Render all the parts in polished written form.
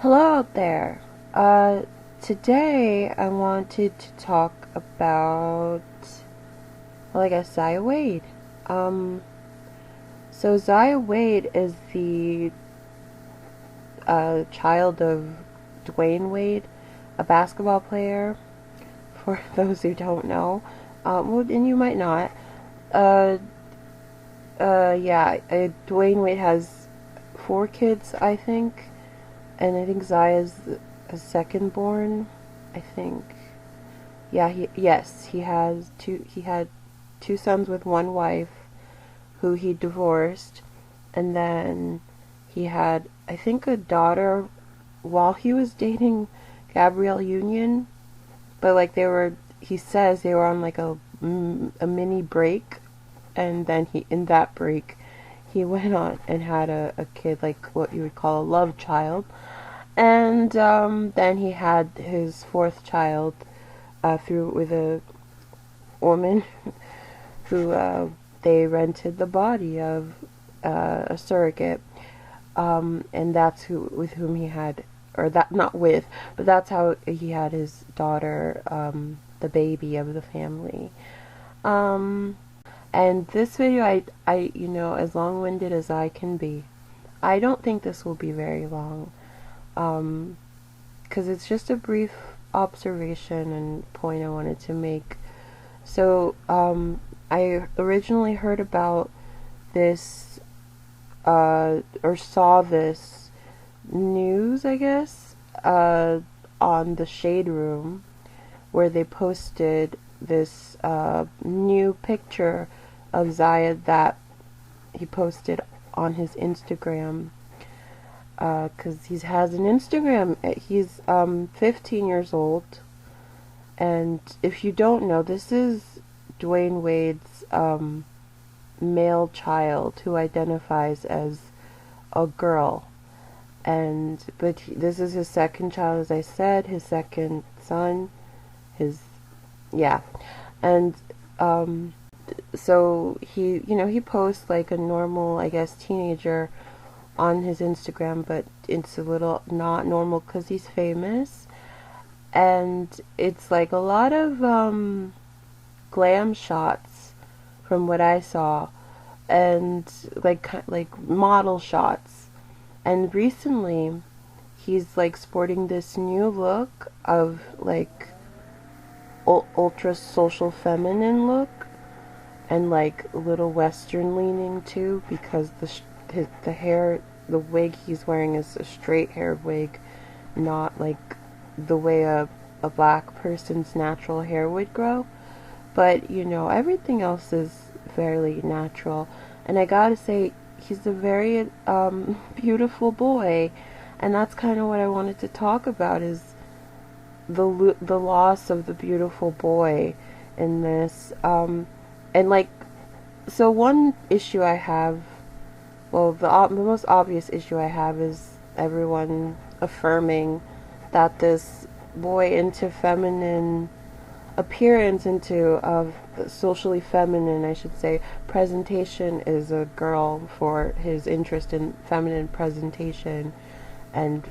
Hello out there. Today I wanted to talk about, well, I guess Zaya Wade. Um, so Zaya Wade is the child of Dwayne Wade, a basketball player. For those who don't know, well, and you might not. Uh, Dwayne Wade has four kids, I think, and I think Zaya's a second born. I think. Yeah, he has two. He had two sons with one wife, who he divorced, and then he had, I think, a daughter while he was dating Gabrielle Union. But like they were, he says they were on like a mini break, and then he in that break, he went on and had a kid, like what you would call a love child, and then he had his fourth child through with a woman who they rented the body of a surrogate, and that's who with whom he had, or that not with, but that's how he had his daughter, the baby of the family. Um, and this video, as long-winded as I can be, I don't think this will be very long, because it's just a brief observation and point I wanted to make. So, I originally heard about this, or saw this news, I guess, on the Shade Room, where they posted this new picture of Zaya that he posted on his Instagram. Because he has an Instagram. He's 15 years old. And if you don't know, this is Dwayne Wade's male child who identifies as a girl. This is his second child, as I said, his second son, yeah. And so he posts like a normal, I guess, teenager on his Instagram, but it's a little not normal because he's famous. And it's like a lot of glam shots from what I saw, and like model shots. And recently he's like sporting this new look of like ultra social feminine look, and like a little western leaning too, because the hair, the wig he's wearing is a straight haired wig, not like the way a black person's natural hair would grow. But everything else is fairly natural. And I gotta say, he's a very beautiful boy, and that's kind of what I wanted to talk about, is the loss of the beautiful boy in this. And like, so one issue I have, well, the most obvious issue I have is everyone affirming that this boy into feminine appearance, into socially feminine, I should say, presentation, is a girl for his interest in feminine presentation and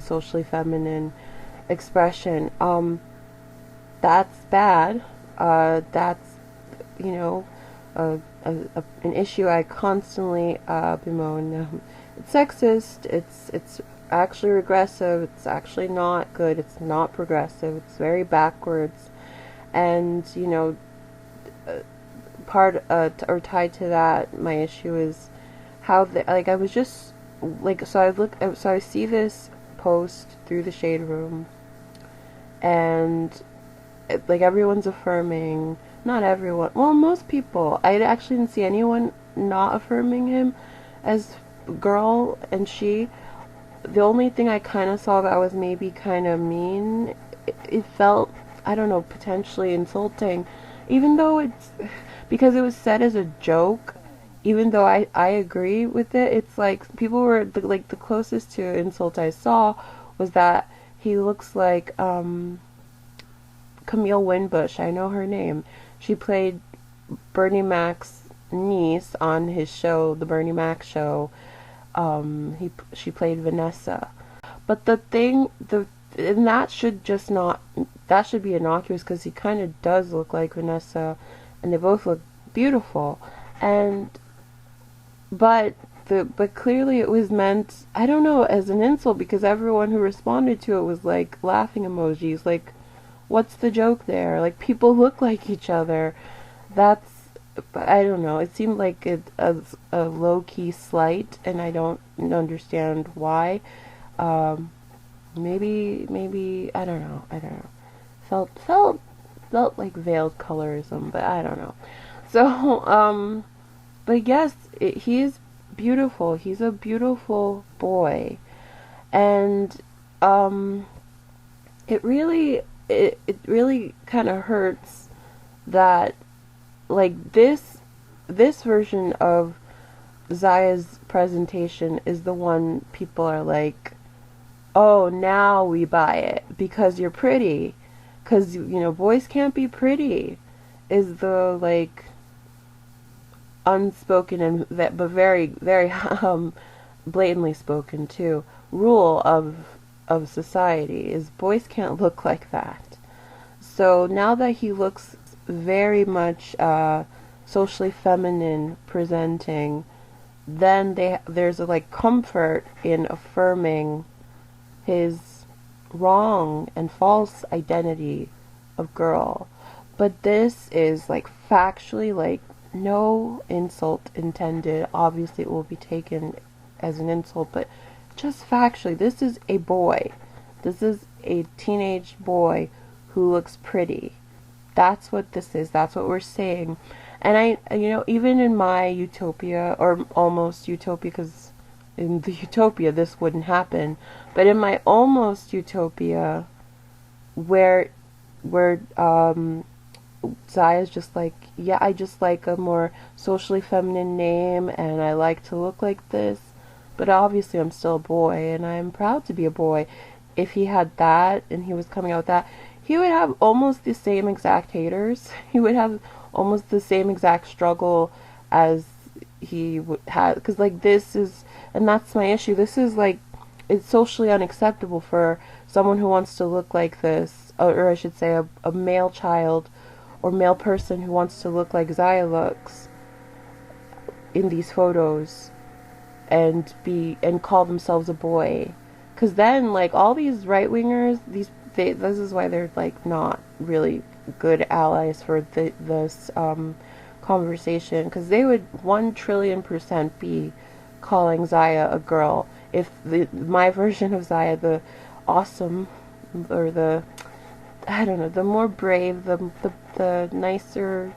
socially feminine expression. That's bad. That's an issue I constantly bemoan. It's sexist. It's actually regressive. It's actually not good. It's not progressive. It's very backwards. And part or tied to that, my issue is how I was just like, so I see this post through the Shade Room, and like everyone's affirming, not everyone, well, most people, I actually didn't see anyone not affirming him as girl and she. The only thing I kind of saw that was maybe kind of mean, it felt, I don't know, potentially insulting, even though it's because it was said as a joke. Even though I agree with it, it's like people were like the closest to insult I saw was that he looks like Camille Winbush. I know her name. She played Bernie Mac's niece on his show, The Bernie Mac Show. She played Vanessa. But the thing, and that should just not, that should be innocuous because he kind of does look like Vanessa, and they both look beautiful. And but but clearly it was meant, I don't know, as an insult, because everyone who responded to it was like laughing emojis, like, what's the joke there? Like, people look like each other. That's, I don't know. It seemed like a low-key slight, and I don't understand why. Um, maybe I don't know. I don't know. Felt like veiled colorism, but I don't know. So, but yes, he is beautiful. He's a beautiful boy, and it really kind of hurts that, like, this version of Zaya's presentation is the one people are like, oh, now we buy it because you're pretty, because boys can't be pretty, is the, like, unspoken and but very very blatantly spoken too rule of society, is boys can't look like that. So now that he looks very much socially feminine presenting, then there's a, like, comfort in affirming his wrong and false identity of girl. But this is, like, factually, like, no insult intended. Obviously it will be taken as an insult, but just factually, this is a boy. This is a teenage boy who looks pretty. That's what this is. That's what we're saying. And even in my utopia, or almost utopia, because in the utopia this wouldn't happen, but in my almost utopia, where Zaya's just like, yeah, I just like a more socially feminine name, and I like to look like this, but obviously I'm still a boy, and I'm proud to be a boy. If he had that, and he was coming out with that, he would have almost the same exact haters. He would have almost the same exact struggle as he would have, because, like, this is, and that's my issue, this is, like, it's socially unacceptable for someone who wants to look like this, or I should say a male child or male person who wants to look like Zaya looks in these photos and call themselves a boy. Because then, like, all these right-wingers, this is why they're, like, not really good allies for this conversation, because they would 1,000,000,000,000% be calling Zaya a girl. If my version of Zaya, the awesome, or the, I don't know, the more brave, the nicer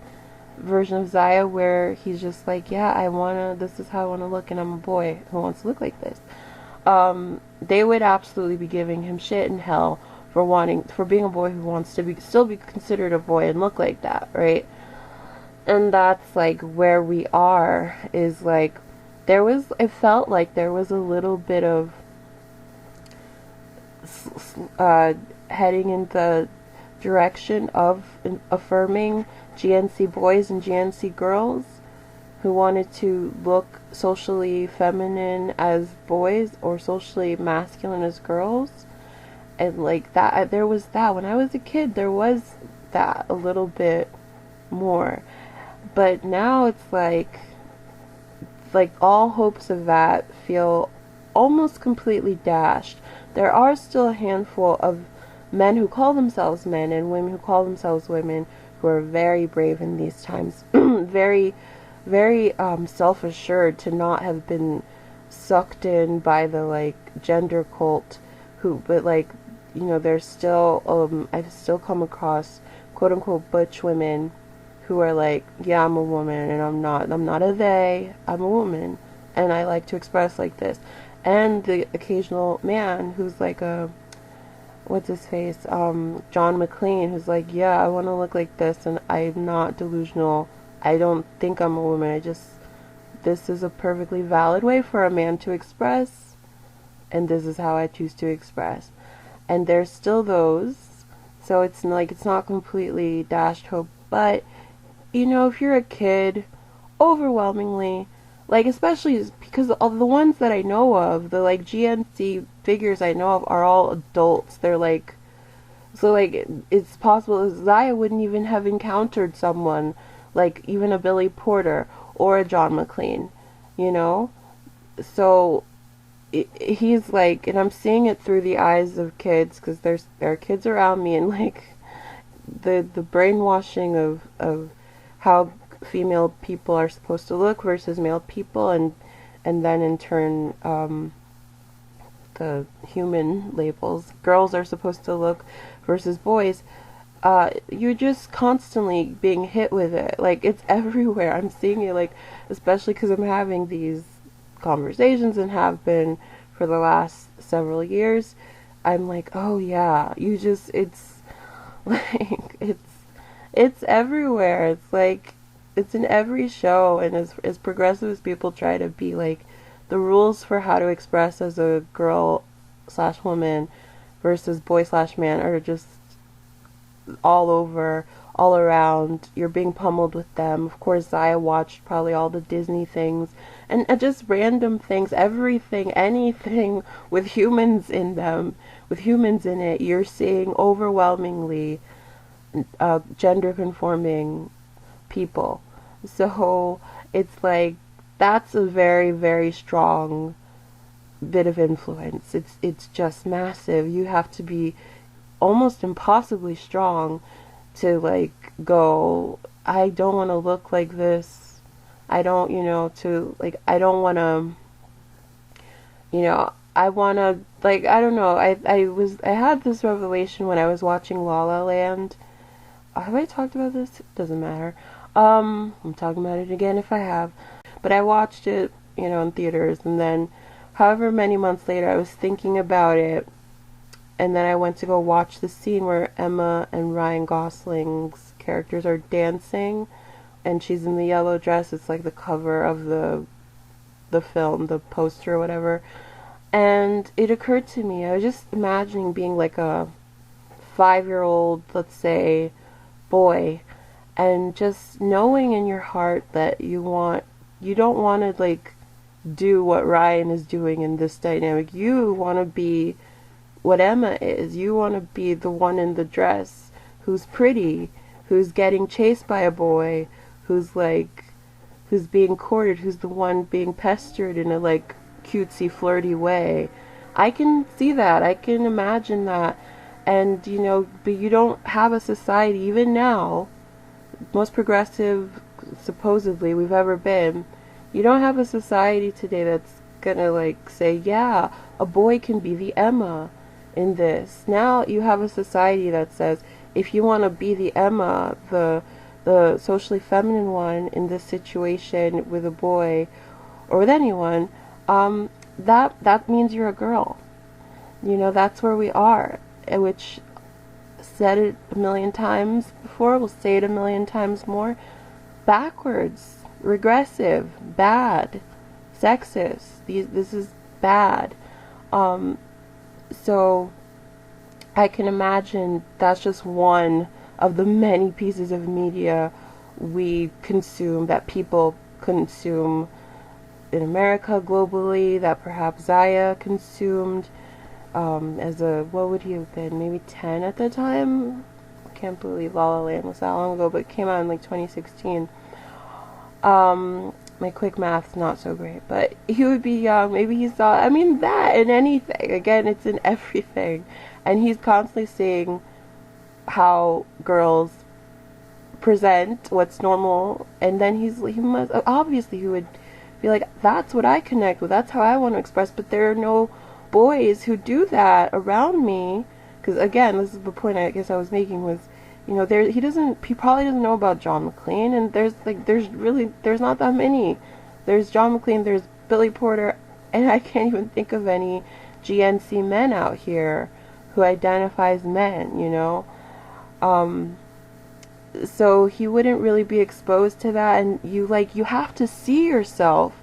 version of Zaya, where he's just like, yeah, this is how I wanna look, and I'm a boy who wants to look like this. They would absolutely be giving him shit and hell for being a boy who wants to still be considered a boy and look like that, right? And that's, like, where we are, is, like, it felt like there was a little bit of heading in the direction of affirming GNC boys and GNC girls who wanted to look socially feminine as boys or socially masculine as girls. And, like, that, there was that. When I was a kid, there was that a little bit more. But now it's like all hopes of that feel almost completely dashed. There are still a handful of men who call themselves men and women who call themselves women who are very brave in these times. Very, very self-assured to not have been sucked in by the, like, gender cult, but, like, there's still, I've still come across quote-unquote butch women who are like, yeah, I'm a woman, and I'm not a they, I'm a woman, and I like to express like this. And the occasional man who's like what's his face, John McClane, who's like, yeah, I want to look like this, and I'm not delusional, I don't think I'm a woman, this is a perfectly valid way for a man to express, and this is how I choose to express. And there's still those, so it's not completely dashed hope, but if you're a kid, overwhelmingly, like, especially because all the ones that I know of, the, like, GNC figures I know of are all adults. They're like, so like it's possible Zaya wouldn't even have encountered someone like even a Billy Porter or a John McClane, you know? So he's like, and I'm seeing it through the eyes of kids, because there are kids around me, and like the brainwashing of how female people are supposed to look versus male people, and then in turn the human labels girls are supposed to look versus boys. You're just constantly being hit with it. Like, it's everywhere. I'm seeing it, like, especially because I'm having these conversations and have been for the last several years. I'm like, oh yeah, it's like, it's everywhere. It's like, it's in every show, and as progressive as people try to be, like, the rules for how to express as a girl slash woman versus boy slash man are just all over, all around. You're being pummeled with them. Of course, Zaya watched probably all the Disney things, and just random things, everything, anything with humans in them, with humans in it, you're seeing overwhelmingly gender conforming people. So it's like, that's a very, very strong bit of influence. It's just massive. You have to be almost impossibly strong to like go, I don't want to look like this. I don't, to like, I don't want to, I want to, like, I don't know. I had this revelation when I was watching La La Land. Have I talked about this? It doesn't matter. I'm talking about it again if I have. But I watched it, in theaters, and then however many months later I was thinking about it, and then I went to go watch the scene where Emma and Ryan Gosling's characters are dancing, and she's in the yellow dress. It's like the cover of the film, the poster or whatever. And it occurred to me, I was just imagining being like a 5-year-old, let's say, boy, and just knowing in your heart that you don't want to like do what Ryan is doing in this dynamic. You want to be what Emma is. You want to be the one in the dress who's pretty, who's getting chased by a boy, who's being courted, who's the one being pestered in a like cutesy, flirty way. I can see that. I can imagine that. And, but you don't have a society, even now, most progressive, supposedly, we've ever been, you don't have a society today that's gonna, like, say, yeah, a boy can be the Emma in this. Now you have a society that says, if you want to be the Emma, the socially feminine one in this situation with a boy, or with anyone, that means you're a girl. That's where we are. Which, said it a million times before, we'll say it a million times more, backwards, regressive, bad, sexist. This is bad. So I can imagine that's just one of the many pieces of media we consume, that people consume in America, globally, that perhaps Zaya consumed. As what would he have been? Maybe 10 at the time? I can't believe La La Land was that long ago, but it came out in like 2016. My quick math's not so great, but he would be young. Maybe he saw, that in anything. Again, it's in everything. And he's constantly seeing how girls present, what's normal, and then he would be like, that's what I connect with, that's how I want to express, but there are no boys who do that around me. Because again, this is the point I guess I was making, was, he probably doesn't know about John McClane, and there's not that many. There's John McClane, there's Billy Porter, and I can't even think of any GNC men out here who identify as men, so he wouldn't really be exposed to that, and you have to see yourself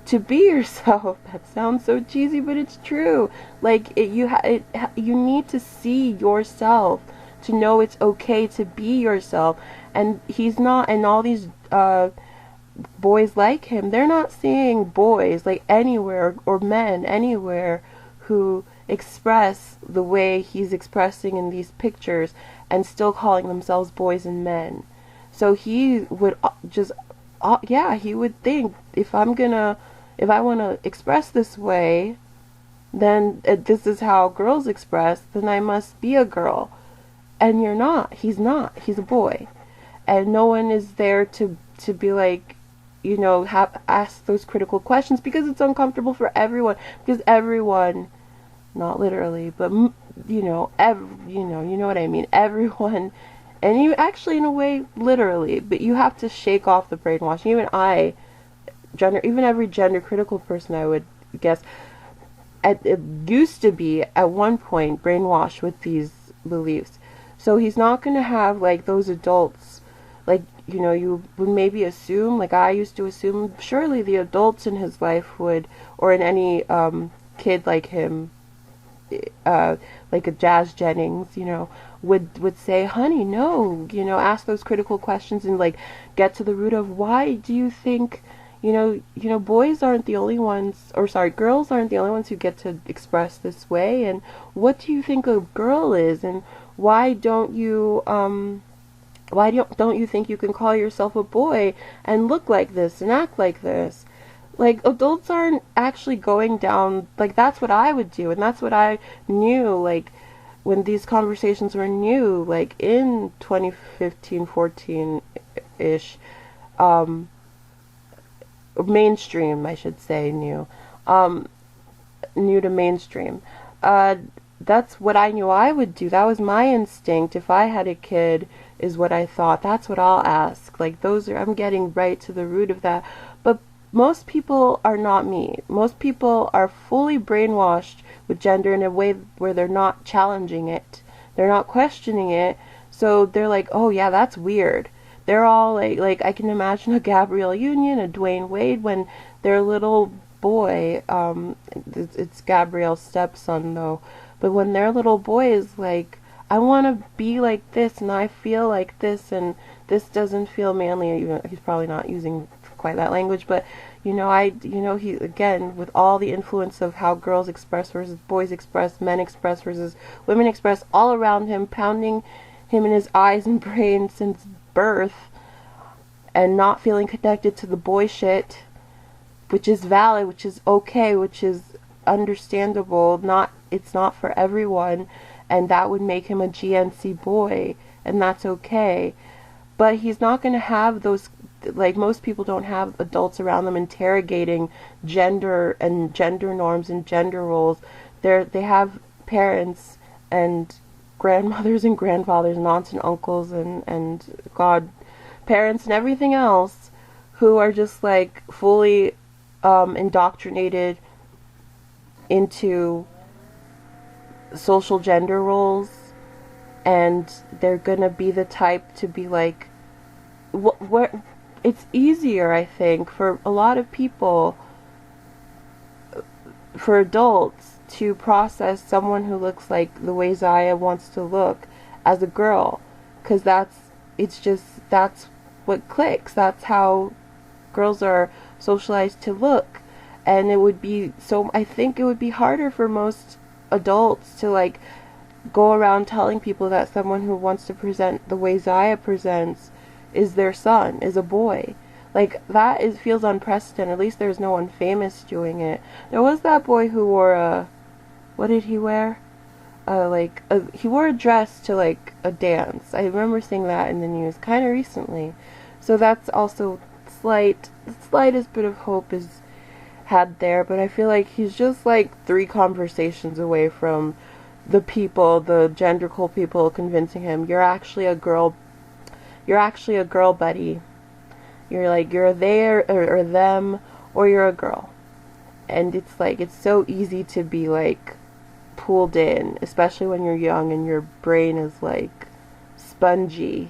to be yourself. That sounds so cheesy, but it's true. You need to see yourself to know it's okay to be yourself. And he's not, and all these boys like him, they're not seeing boys like anywhere, or men anywhere, who express the way he's expressing in these pictures and still calling themselves boys and men. So he would just, yeah, he would think, if I want to express this way, then this is how girls express, then I must be a girl. And you're not. He's not. He's a boy. And no one is there to be like, ask those critical questions, because it's uncomfortable for everyone. Because everyone, not literally, but you know what I mean. Everyone, and you actually, in a way, literally. But you have to shake off the brainwashing. Even every gender critical person, I would guess, it used to be at one point brainwashed with these beliefs. So he's not going to have like those adults, like, you would maybe assume, like I used to assume, surely the adults in his life would, or in any kid like him, like a Jazz Jennings, would say, honey, no, ask those critical questions and like get to the root of, why do you think, boys aren't the only ones, or sorry, girls aren't the only ones who get to express this way, and what do you think a girl is, and why don't you think you can call yourself a boy and look like this and act like this? Like, adults aren't actually going down, like, that's what I would do, and that's what I knew, like, when these conversations were new, like, in 2015, 14-ish, mainstream, I should say, new to mainstream. That's what I knew I would do. That was my instinct. If I had a kid, is what I thought. That's what I'll ask. Like, I'm getting right to the root of that. But most people are not me. Most people are fully brainwashed with gender in a way where they're not challenging it. They're not questioning it. So they're like, oh yeah, that's weird. They're all like I can imagine a Gabrielle Union, a Dwayne Wade, when their little boy, it's Gabrielle's stepson though, but when their little boy is like, I want to be like this, and I feel like this, and this doesn't feel manly. Even he's probably not using quite that language, but he, again, with all the influence of how girls express versus boys express, men express versus women express, all around him, pounding him in his eyes and brain since birth, and not feeling connected to the boy shit, which is valid, which is okay, which is understandable. It's not for everyone, and that would make him a GNC boy, and that's okay. But he's not going to have those, like, most people don't have adults around them interrogating gender and gender norms and gender roles. They have parents and grandmothers and grandfathers and aunts and uncles and godparents and everything else who are just like fully indoctrinated into social gender roles, and they're gonna be the type to be like, where it's easier, I think, for a lot of people, for adults, to process someone who looks like the way Zaya wants to look as a girl, because that's what clicks. That's how girls are socialized to look. And I think it would be harder for most adults to like go around telling people that someone who wants to present the way Zaya presents is their son, is a boy. Like, feels unprecedented. At least there's no one famous doing it. There was that boy who wore what did he wear? He wore a dress to like a dance. I remember seeing that in the news kind of recently. So that's also the slightest bit of hope is had there, but I feel like he's just like 3 conversations away from the genderqueer people convincing him, you're actually a girl, buddy. You're they or them, or you're a girl. And it's like, it's so easy to be like pulled in, especially when you're young and your brain is like spongy,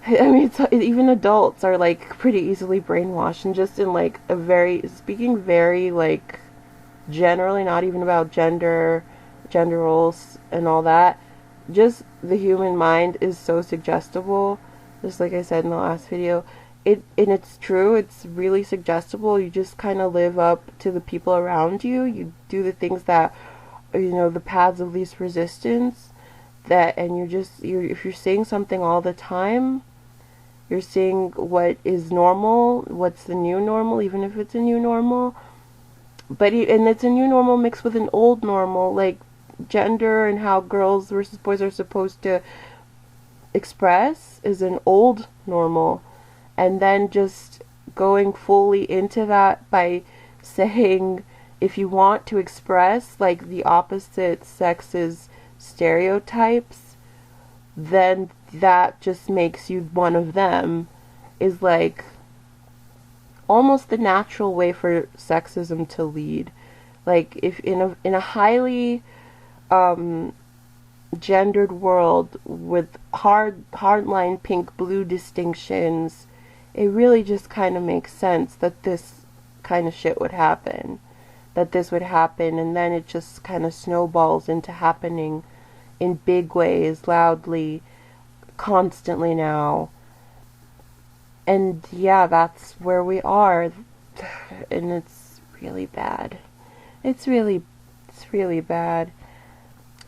I mean, even adults are like pretty easily brainwashed, and just in like speaking very like generally, not even about gender roles and all that, just the human mind is so suggestible, just like I said in the last video. and it's true, it's really suggestible. You just kind of live up to the people around you. You do the things that, the paths of least resistance, that, and if you're saying something all the time, you're seeing what is normal, what's the new normal, even if it's a new normal. And it's a new normal mixed with an old normal, like gender and how girls versus boys are supposed to express is an old normal. And then just going fully into that by saying, if you want to express like the opposite sex's stereotypes, then that just makes you one of them, is like almost the natural way for sexism to lead. Like, if in a highly gendered world with hardline pink blue distinctions, it really just kind of makes sense that this kind of shit would happen. That this would happen, and then it just kind of snowballs into happening in big ways, loudly, constantly now. And yeah, that's where we are. And it's really bad. It's really bad.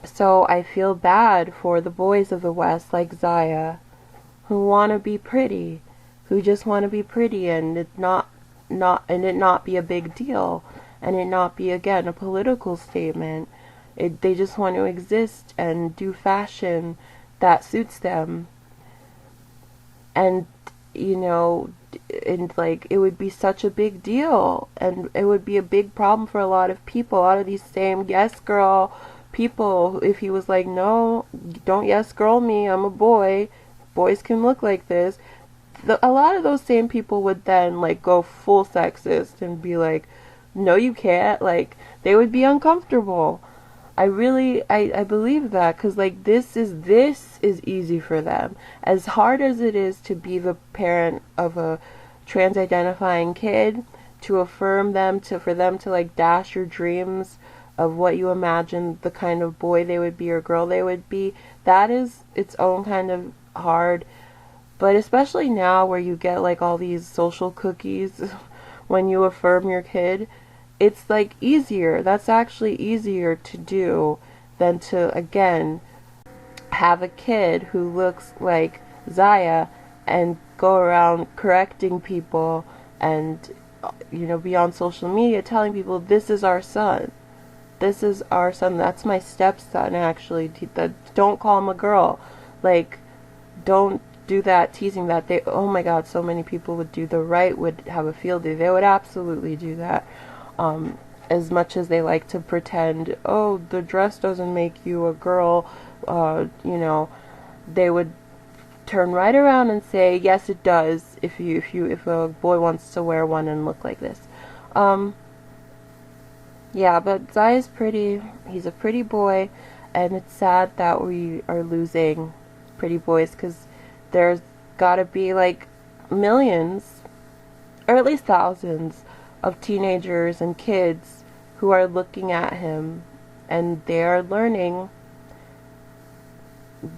So I feel bad for the boys of the West like Zaya, who want to be pretty, who just want to be pretty, and it not be a big deal, and it not be, again, a political statement. They just want to exist and do fashion that suits them. And and like, it would be such a big deal, and it would be a big problem for a lot of people, a lot of these same yes girl people, if he was like, no, don't yes girl me, I'm a boy, boys can look like this. A lot of those same people would then like go full sexist and be like, no you can't, like, they would be uncomfortable. I believe that, because like this is easy for them. As hard as it is to be the parent of a trans identifying kid, to affirm them, for them to like dash your dreams of what you imagine the kind of boy they would be or girl they would be, that is its own kind of hard. But especially now where you get like all these social cookies when you affirm your kid, it's like easier. That's actually easier to do than to, again, have a kid who looks like Zaya and go around correcting people and, be on social media telling people, this is our son. This is our son. That's my stepson, actually. Don't call him a girl. Like, don't do that, teasing that. Oh my God, so many people would do. The right would have a field day. They would absolutely do that. As much as they like to pretend, oh, the dress doesn't make you a girl, they would turn right around and say, yes, it does, if a boy wants to wear one and look like this. Yeah, but Zaya's pretty. He's a pretty boy, and it's sad that we are losing pretty boys, because there's gotta be like millions, or at least thousands, of teenagers and kids who are looking at him, and they are learning,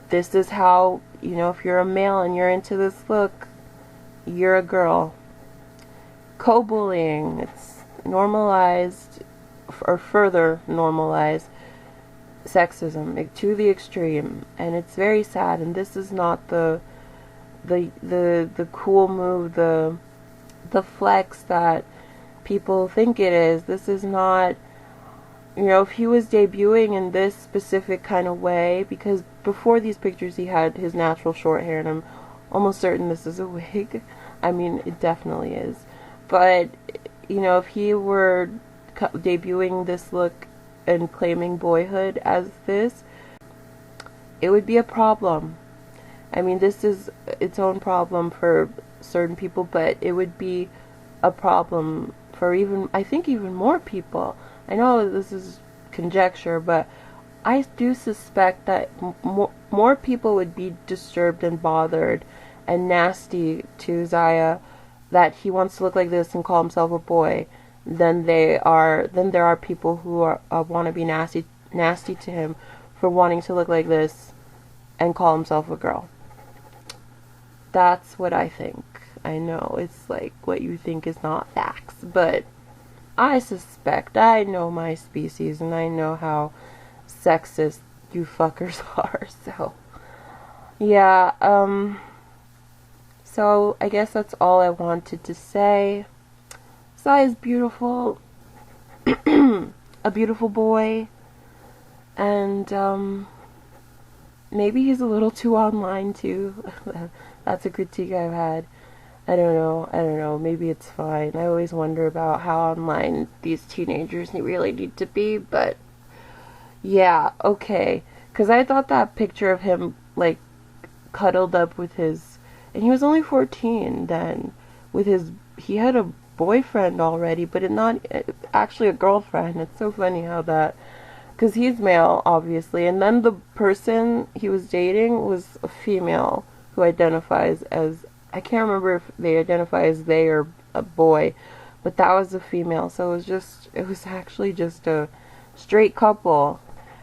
this is how, if you're a male and you're into this look, you're a girl. Co-bullying, it's normalized, or further normalized sexism to the extreme, and it's very sad. And this is not the cool move, the flex that people think it is. This is not, if he was debuting in this specific kind of way, because before these pictures he had his natural short hair, and I'm almost certain this is a wig. I mean, it definitely is. But, if he were debuting this look and claiming boyhood as this, it would be a problem. I mean, this is its own problem for certain people, but it would be a problem for I think even more people. I know this is conjecture, but I do suspect that more people would be disturbed and bothered and nasty to Zaya that he wants to look like this and call himself a boy than there are people who want to be nasty to him for wanting to look like this and call himself a girl. That's what I think. I know it's like what you think is not facts, but I suspect, I know my species and I know how sexist you fuckers are, so yeah, so I guess that's all I wanted to say. Zaya's beautiful, a beautiful boy, and maybe he's a little too online too. That's a critique I've had. I don't know, maybe it's fine. I always wonder about how online these teenagers really need to be, but yeah, okay. Because I thought that picture of him, like, cuddled up with his, and he was only 14 then, with his, he had a boyfriend already, but not actually a girlfriend. It's so funny how that, because he's male, obviously, and then the person he was dating was a female who identifies as, I can't remember if they identify as they or a boy, but that was a female, so it was actually just a straight couple.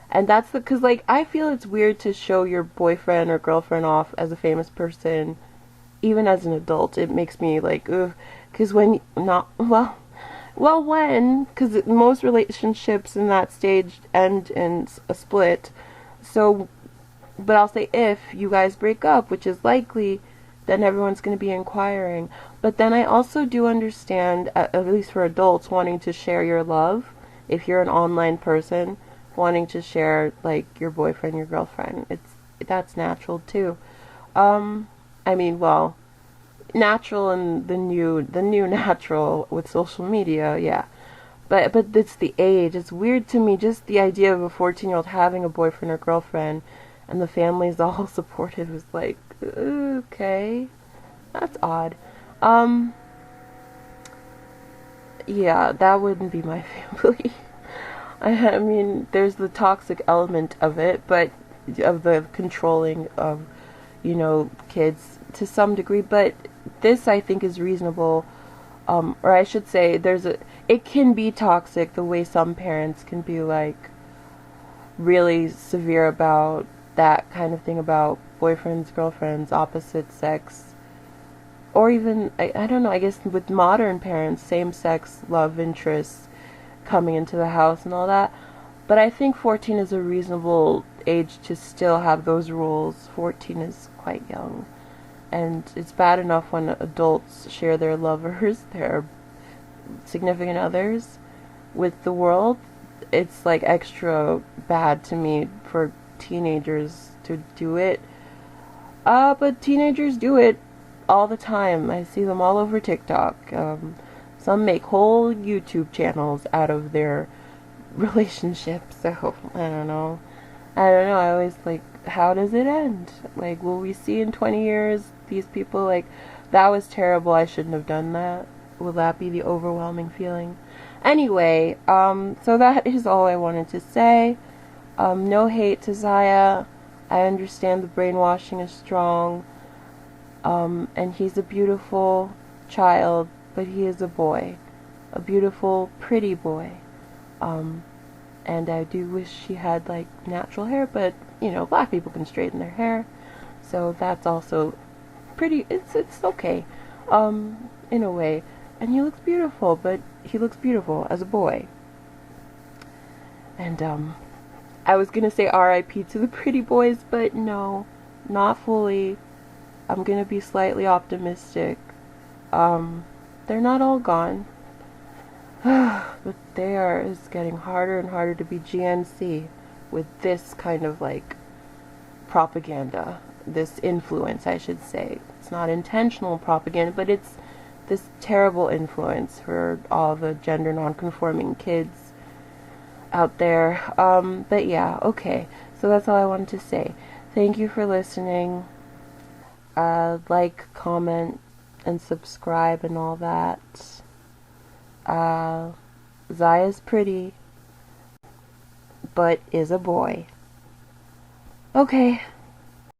And that's because, like, I feel it's weird to show your boyfriend or girlfriend off as a famous person, even as an adult. It makes me, like, ugh, because when, not, because most relationships in that stage end in a split, so, but I'll say if you guys break up, which is likely, then everyone's going to be inquiring. But then I also do understand, at least for adults, wanting to share your love. If you're an online person, wanting to share, like, your boyfriend, your girlfriend, that's natural too. I mean, well, natural and the new natural with social media, yeah. But it's the age. It's weird to me, just the idea of a 14-year-old having a boyfriend or girlfriend, and the family's all supportive is like, okay, that's odd. Yeah, that wouldn't be my family. I mean, there's the toxic element of it, but of the controlling of, kids to some degree. But this, I think, is reasonable. Or I should say, it can be toxic the way some parents can be, like, really severe about that kind of thing, about boyfriends, girlfriends, opposite sex, or even, I don't know, I guess with modern parents, same-sex love interests coming into the house and all that. But I think 14 is a reasonable age to still have those rules. 14 is quite young. And it's bad enough when adults share their lovers, their significant others, with the world. It's like extra bad to me for teenagers to do it. But teenagers do it all the time. I see them all over TikTok. Some make whole YouTube channels out of their relationships, so I don't know. I always, like, how does it end? Like, will we see in 20 years these people, like, that was terrible, I shouldn't have done that? Will that be the overwhelming feeling? Anyway, so that is all I wanted to say. No hate to Zaya. I understand the brainwashing is strong. And he's a beautiful child, but he is a boy. A beautiful, pretty boy. And I do wish he had, like, natural hair, but, black people can straighten their hair. So that's also pretty, it's okay, in a way. And he looks beautiful, but he looks beautiful as a boy. And, I was gonna say R.I.P. to the pretty boys, but no, not fully. I'm gonna be slightly optimistic. They're not all gone. But it's getting harder and harder to be GNC with this kind of, like, propaganda, this influence, I should say. It's not intentional propaganda, but it's this terrible influence for all the gender non-conforming kids out there. But yeah, okay. So that's all I wanted to say. Thank you for listening. Like, comment, and subscribe and all that. Zaya's pretty, but is a boy. Okay.